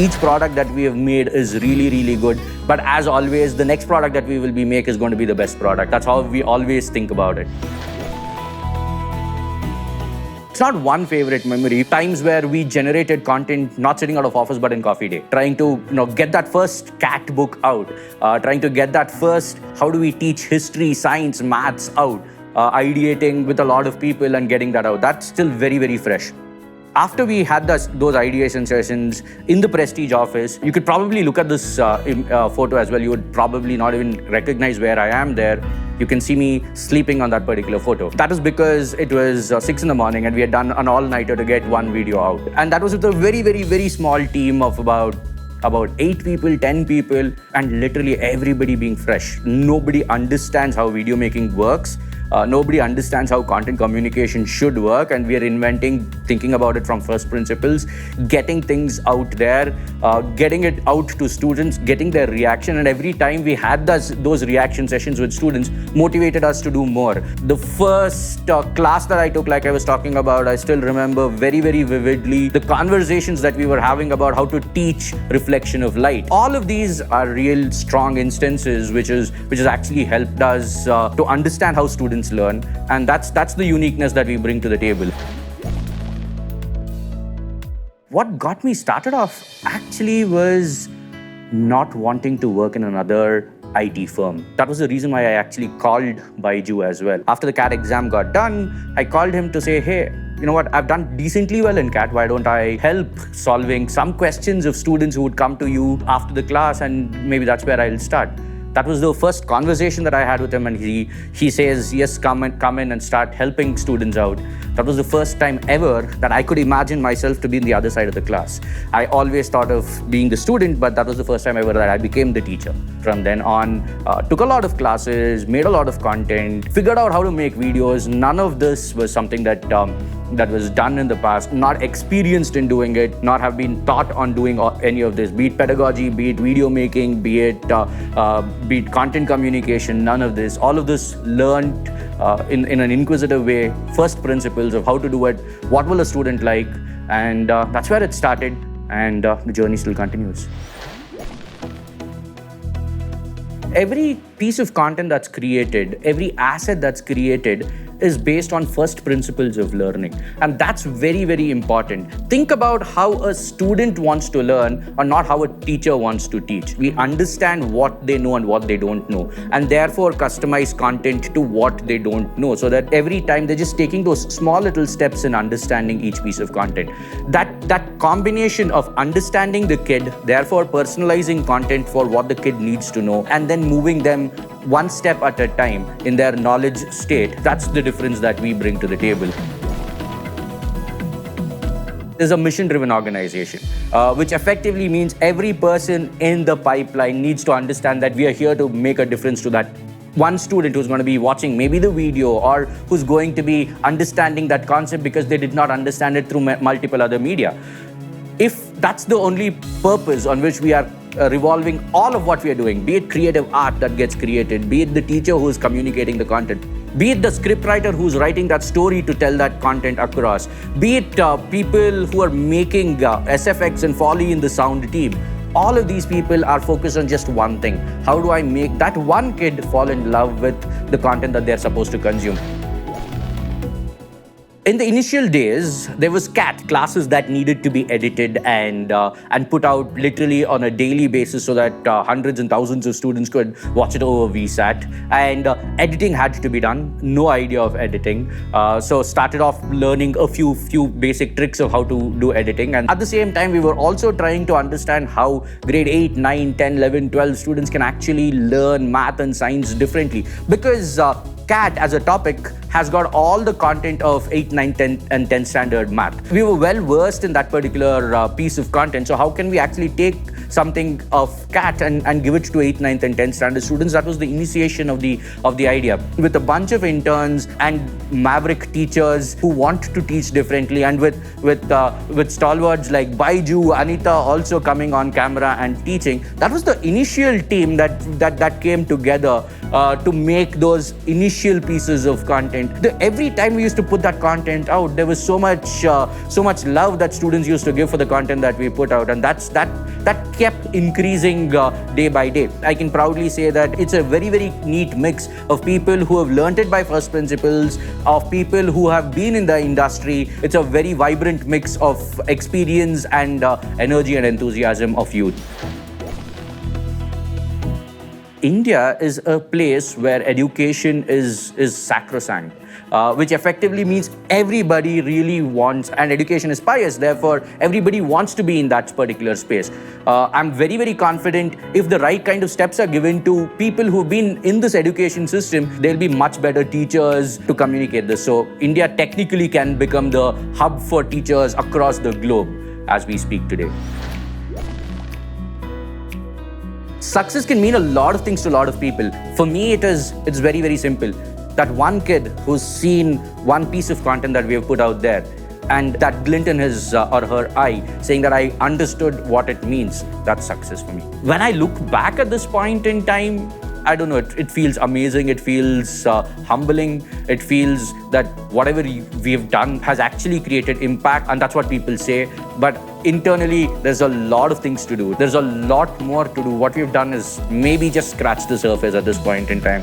Each product that we have made is really, really good. But as always, the next product that we will be make is going to be the best product. That's how we always think about it. It's not one favorite memory. Times where we generated content, not sitting out of office, but in coffee day. Trying to get that first cat book out. Trying to get that first, how do we teach history, science, maths out. Ideating with a lot of people and getting that out. That's still very, very fresh. After we had those ideation sessions in the Prestige office, you could probably look at this photo as well. You would probably not even recognize where I am there. You can see me sleeping on that particular photo. That is because it was 6 in the morning and we had done an all-nighter to get one video out. And that was with a very, very, very small team of about 8 people, 10 people, and literally everybody being fresh. Nobody understands how video making works. Nobody understands how content communication should work, and we are thinking about it from first principles, getting things out there, getting it out to students, getting their reaction. And every time we had those reaction sessions with students, motivated us to do more. The first class that I took, like I was talking about, I still remember very, very vividly the conversations that we were having about how to teach reflection of light. All of these are real strong instances which has actually helped us to understand how students learn, and that's the uniqueness that we bring to the table. What got me started off actually was not wanting to work in another IT firm. That was the reason why I actually called Baiju as well. After the CAT exam got done, I called him to say, hey, you know what, I've done decently well in CAT. Why don't I help solving some questions of students who would come to you after the class, and maybe that's where I'll start. That was the first conversation that I had with him, and he says, yes, come in and start helping students out. That was the first time ever that I could imagine myself to be in the other side of the class. I always thought of being the student, but that was the first time ever that I became the teacher. From then on, took a lot of classes, made a lot of content, figured out how to make videos. None of this was something that was done in the past, not experienced in doing it, not have been taught on doing any of this, be it pedagogy, be it video making, be it content communication, none of this. All of this learned in an inquisitive way, first principles of how to do it, what will a student like, and that's where it started, and the journey still continues. Every piece of content that's created, every asset that's created is based on first principles of learning. And that's very, very important. Think about how a student wants to learn or not how a teacher wants to teach. We understand what they know and what they don't know, and therefore customize content to what they don't know, so that every time they're just taking those small little steps in understanding each piece of content. That combination of understanding the kid, therefore personalizing content for what the kid needs to know, and then moving them one step at a time in their knowledge state, that's the difference that we bring to the table. Is a mission-driven organization, which effectively means every person in the pipeline needs to understand that we are here to make a difference to that one student who's going to be watching maybe the video, or who's going to be understanding that concept because they did not understand it through multiple other media. If that's the only purpose on which we are revolving all of what we are doing, be it creative art that gets created, be it the teacher who's communicating the content, be it the scriptwriter who's writing that story to tell that content across, be it people who are making SFX and Foley in the sound team, all of these people are focused on just one thing. How do I make that one kid fall in love with the content that they're supposed to consume? In the initial days, there was CAT, classes that needed to be edited and put out literally on a daily basis so that hundreds and thousands of students could watch it over VSAT. And editing had to be done. No idea of editing. So started off learning a few basic tricks of how to do editing. And at the same time, we were also trying to understand how grade 8, 9, 10, 11, 12 students can actually learn math and science differently. Because CAT as a topic has got all the content of 8, 9, 10 and 10 standard math. We were well versed in that particular piece of content. So how can we actually take something of CAT and give it to 8th, 9th, and 10th standard students. That was the initiation of the idea. With a bunch of interns and maverick teachers who want to teach differently, and with stalwarts like Baiju, Anita also coming on camera and teaching. That was the initial team that came together to make those initial pieces of content. Every time we used to put that content out, there was so much love that students used to give for the content that we put out, and that kept increasing day by day. I can proudly say that it's a very, very neat mix of people who have learned it by first principles, of people who have been in the industry. It's a very vibrant mix of experience and energy and enthusiasm of youth. India is a place where education is sacrosanct, which effectively means everybody really wants, and education is pious, therefore everybody wants to be in that particular space. I'm very, very confident if the right kind of steps are given to people who've been in this education system, they'll be much better teachers to communicate this. So India technically can become the hub for teachers across the globe as we speak today. Success can mean a lot of things to a lot of people. For me, it's very, very simple. That one kid who's seen one piece of content that we have put out there, and that glint in his or her eye saying that I understood what it means, that's success for me. When I look back at this point in time, I don't know, it feels amazing, it feels humbling, it feels that whatever we have done has actually created impact, and that's what people say. But internally, there's a lot of things to do. There's a lot more to do. What we've done is maybe just scratch the surface at this point in time.